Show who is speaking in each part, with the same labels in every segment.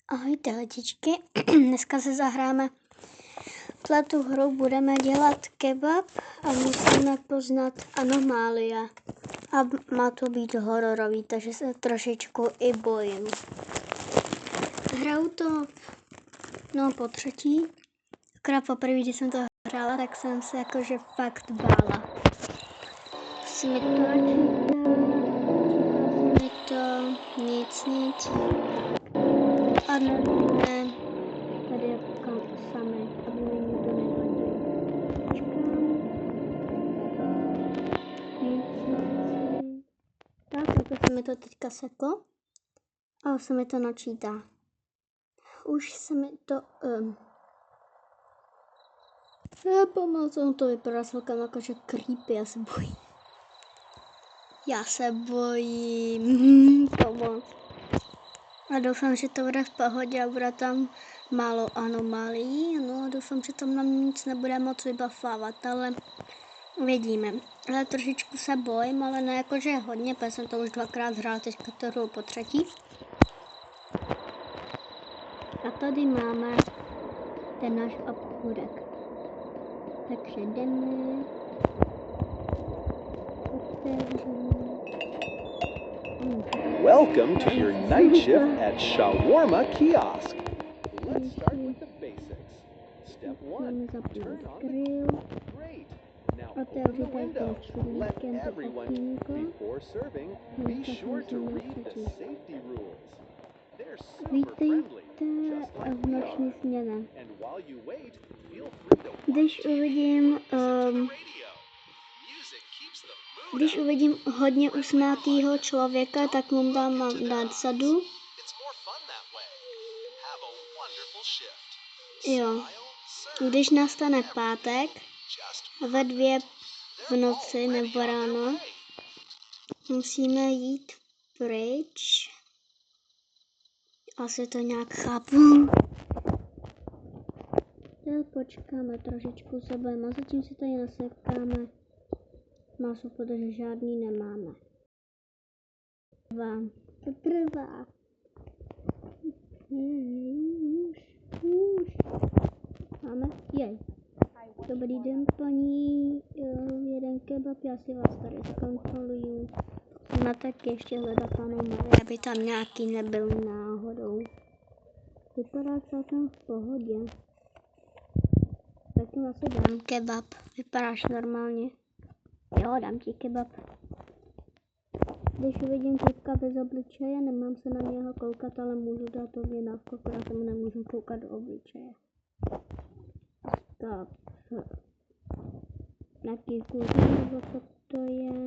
Speaker 1: Ahojte letičky, dneska se zahráme tu hru, budeme dělat kebab a musíme poznat anomálie. A má to být hororový, takže se trošičku i bojím. Hraju to po třetí, akorát poprvé, když jsem to hrála, tak jsem se jakože fakt bála. Musím mi to nic. A ne, tady je samé, aby mi nikdo nevadil. Tak, jako se mi to teďka seklo. A se mi to načítá. Už se mi to... Pomalu to vypadá celkem jakože creepy, já se bojím. Pomoc. A doufám, že to bude v pohodě a bude tam málo anomálií. No a doufám, že tam nám nic nebude moc vybafávat, ale uvidíme. Ale trošičku se bojím, ale ne jakože hodně, protože jsem to už dvakrát hrál, teďka to hru po třetí. A tady máme ten náš obchůdek. Takže jdeme.
Speaker 2: Welcome to your night shift at Shawarma Kiosk. Let's start with the basics. Step 1. Turn on the grill. Great. Now open the window. Let everyone eat. Before serving, be sure to read the safety rules. They're super friendly, just like we are. And while you wait, feel free to watch
Speaker 1: Když uvidím hodně usmátýho člověka, tak mu dám dát sadu. Jo. Když nastane pátek, ve 2 v noci nebo ráno, musíme jít pryč. Asi to nějak chápu. Počkáme trošičku se bojíme, zatím si tady nasekáme maso, protože žádný nemáme. To trvá. Už. Máme? Jej. Dobrý den, paní. Jeden kebab, já si vás tady zkontroluju. Na tak ještě hledat anomálie, aby tam nějaký nebyl náhodou. Vypadá celkem v pohodě. Tak jim asi dám kebab. Vypadáš normálně. Jo, dám ti kebab. Když uvidím týpka bez obličeje, nemám se na něho koukat, ale můžu dát objednávku, akorát se mu nemůžu koukat do obličeje. Tak. Nějaký kuří, nebo co to je?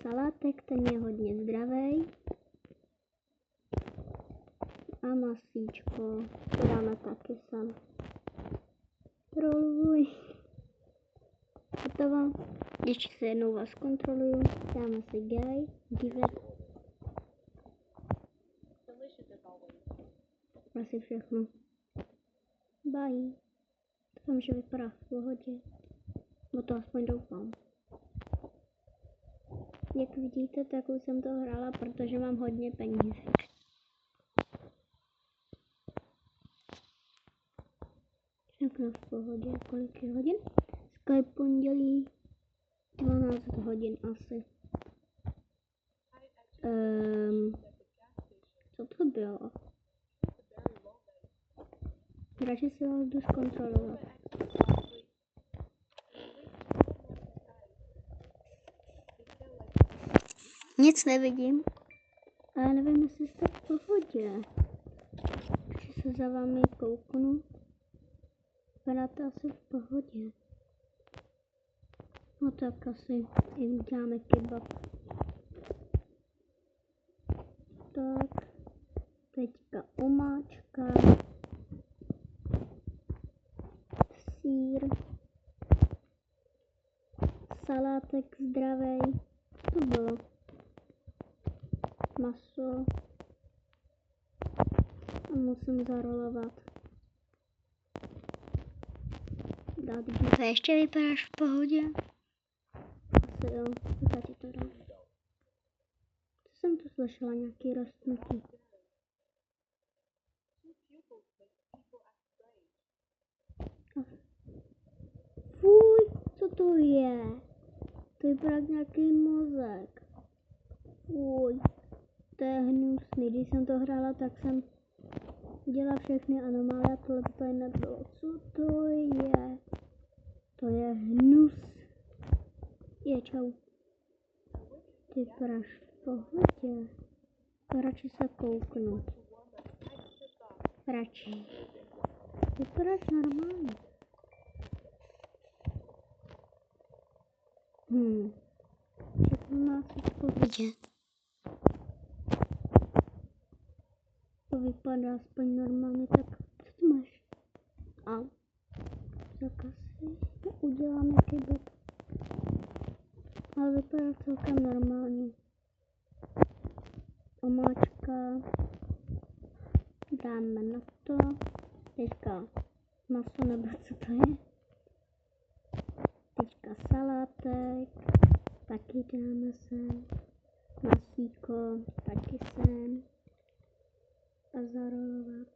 Speaker 1: Salátek, ten je hodně zdravý. A masíčko, to dáme taky sem. Troluj. Hotovo. Ještě se jednou vás kontroluju. Dáme si give it. Asi všechno. Bye. Doufám, že vypadá v pohodě. No to aspoň doufám. Jak vidíte, tak už jsem to hrála, protože mám hodně penízek. Všechno v pohodě. Kolik je hodin? Skype pondělí 12 hodin asi. Co to bylo? Radši si ho jdu zkontrolovat. Nic nevidím. Ale nevím, jestli jste v pohodě. Když se za vámi kouknu. Vypadáte asi v pohodě. No tak asi jim uděláme kebab. Tak. Teďka omáčka. Sýr. Salátek zdravej. To bylo. Maso. A musím zarolovat. Dát díře. Ještě vypadáš v pohodě? Asi jo, tak ti to dám. Co jsem tu slyšela? Nějaký rostnutí. Fuj, co to je? To vypadá jak nějaký mozek. Fuj, to je hnusný. Když jsem to hrála, tak jsem udělala všechny anomálie a tohle tady nebylo. Co to je? To je hnus. Je, čau. Ty praš v pohodě. To radši se kouknu. Radši. Vypadáš normálně. Všechno má se v pohodě. To vypadá aspoň normálně, tak co tu máš? Au. Zakasy. Uděláme kebab. Ale vypadá celkem normálně. Omáčka. Dáme na to. Teďka maso nebo co to je. Teďka salátek. Taky dáme sem. Masíko. Taky sem. A zarolovat.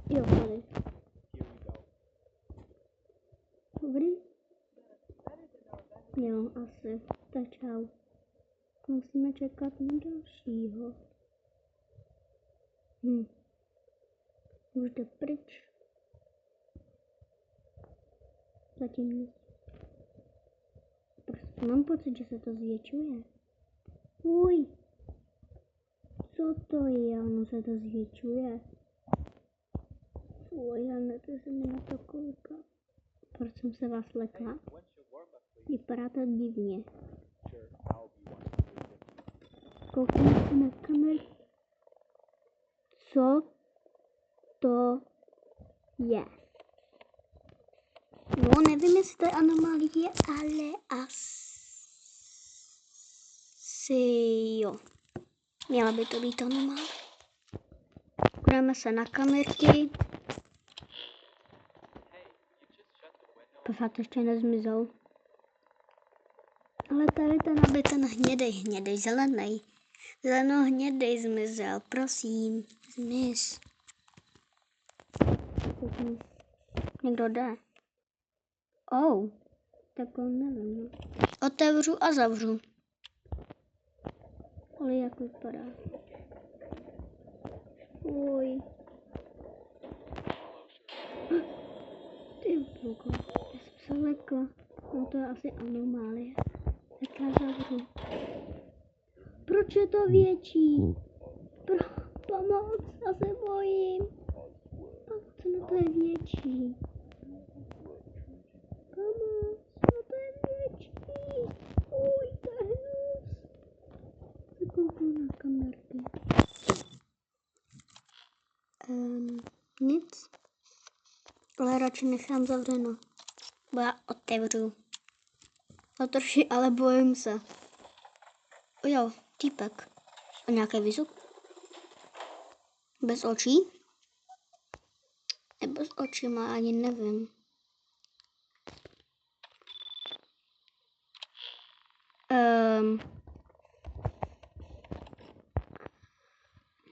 Speaker 1: Jo, tady. Dobrý? Jo, asi. Tak čau. Musíme čekat na dalšího. Už jde pryč. Zatím nic. Prostě mám pocit, že se to zvětšuje. Uj. Co to je? Ono se to zvětšuje. Uj, Janete se mi na to kouká. Proč jsem se vás lekla? Vypadá to divně. Koukám se na kameru. Co to je? No, nevím, jestli to je anomálie, ale asi jo. Měla by to být anomálie. Koukáme se na kamerky. Pořád ještě nezmizel. Ale tady ten hnědej, zelený. Zeleno-hnědej zmizel, prosím, zmiz. Někdo jde. Tak on nevím. No. Otevřu a zavřu. Ale jak vypadá. Uj. Ty bogo, já jsem se lekla. No to je asi anomálie. Tak já zavřu. Proč je to větší? Pomoc, já se bojím. Pomoc, no to je větší. Pomoc, no to je větší. Uj, to je hnus. Kouknu na kamerky. Nic. Ale radši nechám zavřeno. Bo já otevřu. Otrši, ale bojím se. Jo, týpek. A nějaký výzuk? Bez očí? Nebo s očima, ani nevím.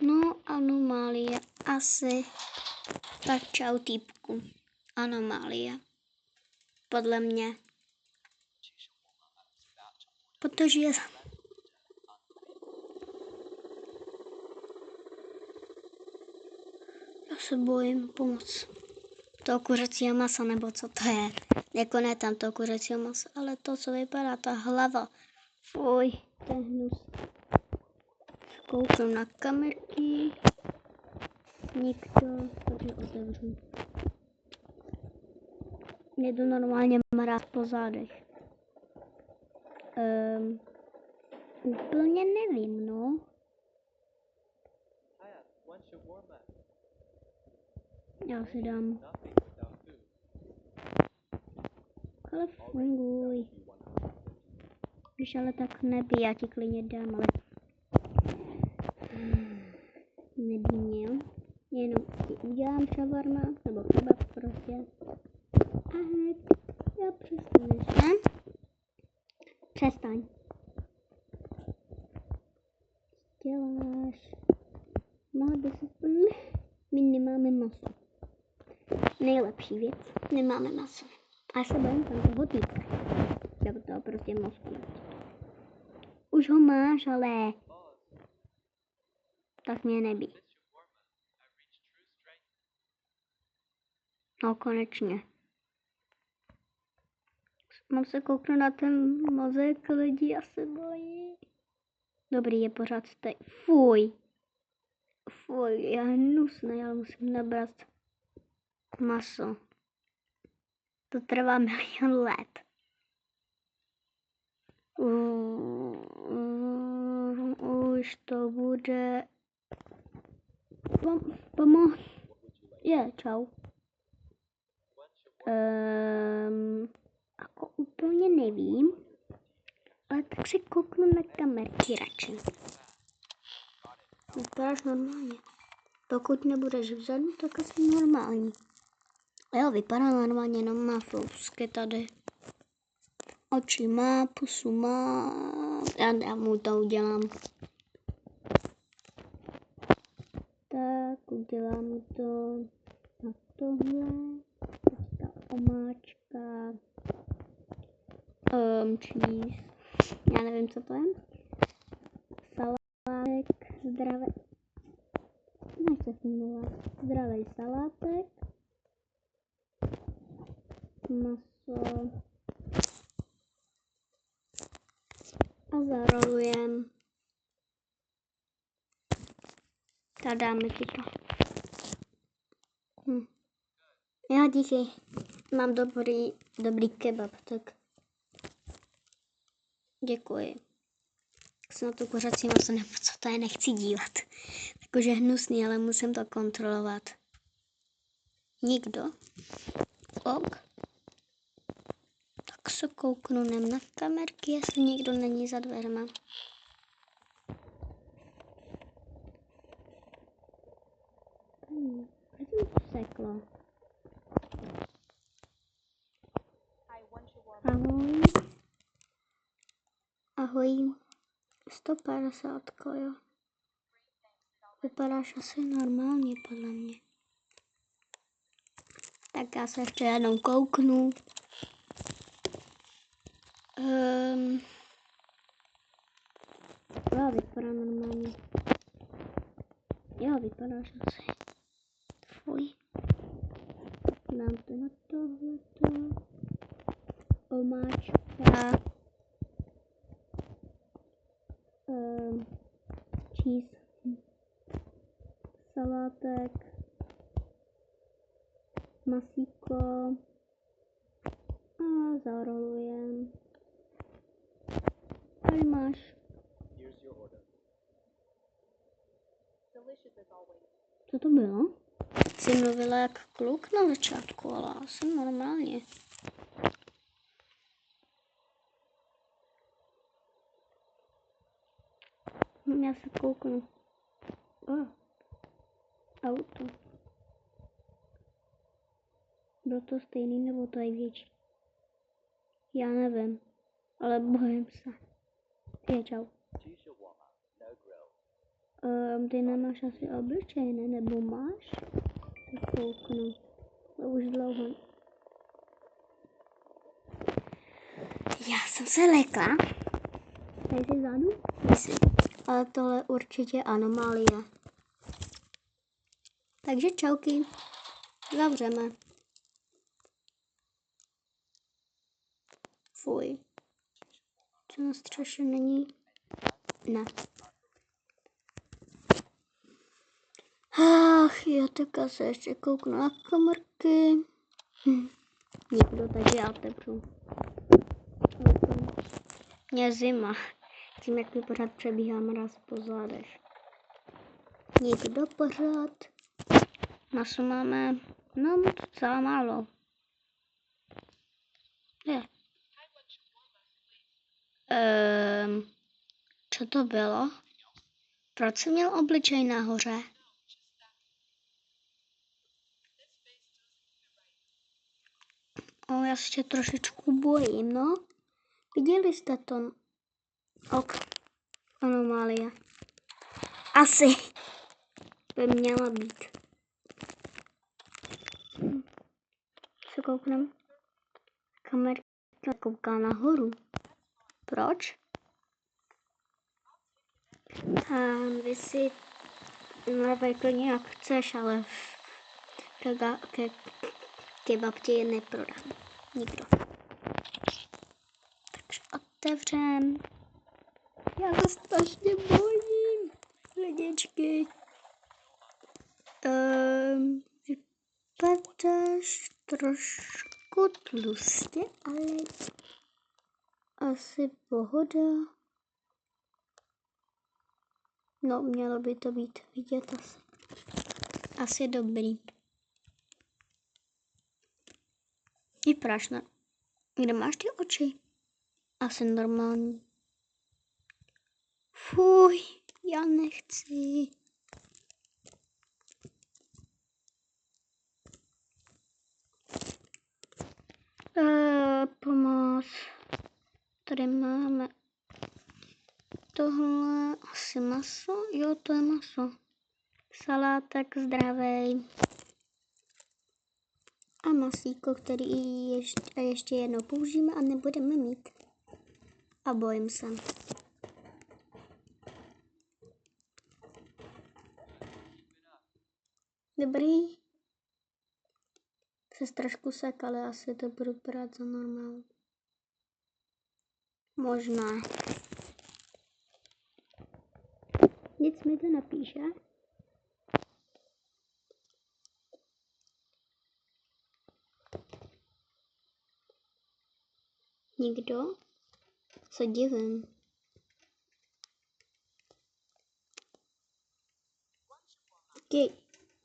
Speaker 1: No, anomálie asi. Tak čau týpku. Anomálie. Podle mě. Protože je... Já se bojím pomoct. Toho kuřecího masa, nebo co to je. Jako ne tam toho kuřecího masa, ale to, co vypadá, ta hlava. Fuj, to je hnus. Kouknu na kamerky. Nikdo, takže otevřu. Mě to normálně mráz po zádech. Úplně nevím, no. Já si dám. Ale funguj. Když ale tak nebí, já ti klidně dám, ale... Nebí mě, jo. Jenom ti udělám šavarma, nebo kebab prostě. A hned, já přestaneš, ne? Přestaň. Děláš. maso. Nejlepší věc, nemáme maso. A já se bojím tam toho týpka. Nebo toho prostě mozku. Už ho máš, ale... Tak mě nebí. No konečně. Mám se kouknout na ten mozek lidí, já se bojím. Dobrý, je pořád stej. Fuj. Fuj, je hnusný, ale musím nabrat maso. To trvá milion let. Už to bude... Je, čau. Jako úplně nevím, ale tak si kouknu na kamerky radši. Vypadáš normálně. Pokud nebudeš vzadu, tak asi normální. Jo, vypadá normálně, jenom má fousky tady. Oči má, pusu má. Já mu to udělám. Tak, udělám to na tohle. Ta omáčka. Cheese. Já nevím, co to je. Salátek. Zdravý. Nechce fungovat. Zdravý salátek. Maso. A zarolujem. A dáme ti to. Já díky. Mám dobrý kebab, tak děkuji. Se na to kuřací maso, nebo co to je, nechci dívat. Jakože hnusný, ale musím to kontrolovat. Nikdo? Ok. Tak se kouknu na kamerky, jestli nikdo není za dveřma. Proč mi to seklo? Ahoj. Ahoj. 150, jo. Vypadáš asi normálně, podle mě. Tak já se ještě jednou kouknu. Jo, vypadá normálně. Jo, vypadáš asi. Fuj. Dám to na tohleto. Omáčka. Cheese. Salátek. Masíko. A zarolujem. Tady máš. Co to bylo? Jsi mluvila jak kluk na začátku, ale asi normálně. Já se kouknu. Auto. Bylo to stejný, nebo to je větší? Já nevím, ale bojím se. Čau. Ty nemáš asi obličej, ne? Nebo máš? Kouknu. To už dlouho. Já jsem se lekla. Tady jsi vzadu? Myslím. Ale tohle určitě anomálie. Takže čauky. Zavřeme. Fuj. Co na střeše není? Ne. Ach jo, tak se ještě kouknu na kamerky. Nikdo, takže já otevřu. Mě zima. Tím, jak mi pořád přebíhá mraz po zádech. Nikdo pořád. Maso máme, no docela málo. Je. Co to bylo? Proč jsi měl obličej nahoře? Já se tě trošičku bojím, no. Viděli jste to? Ok. Anomálie. Asi by měla být. kouknem. Kamerka kouká nahoru. Proč? Vy si narvej klidně jak chceš, ale ke kebab ti je neprodám. Nikdo. Takže otevřem. Já se strašně bojím. Lidičky. Vypadáš trošku tlustě, ale asi pohoda. No, mělo by to být vidět asi. Asi dobrý. Vypadáš na... Kde máš ty oči? Asi normální. Fuj, já nechci. Pomoc. Tady máme tohle asi maso. Jo, to je maso. Salátek zdravej. A masíko, který ještě jednou použijeme a nebudeme mít. A bojím se. Dobrý. Se trošku sek, ale asi to budu brát za normální. Možná. Nic mi to napíše. Nikdo? Se divím.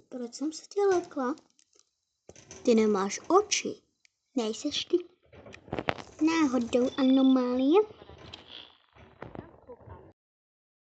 Speaker 1: Proč jsem se tě lekla? Ty nemáš oči. Nejseš ty náhodou anomálie?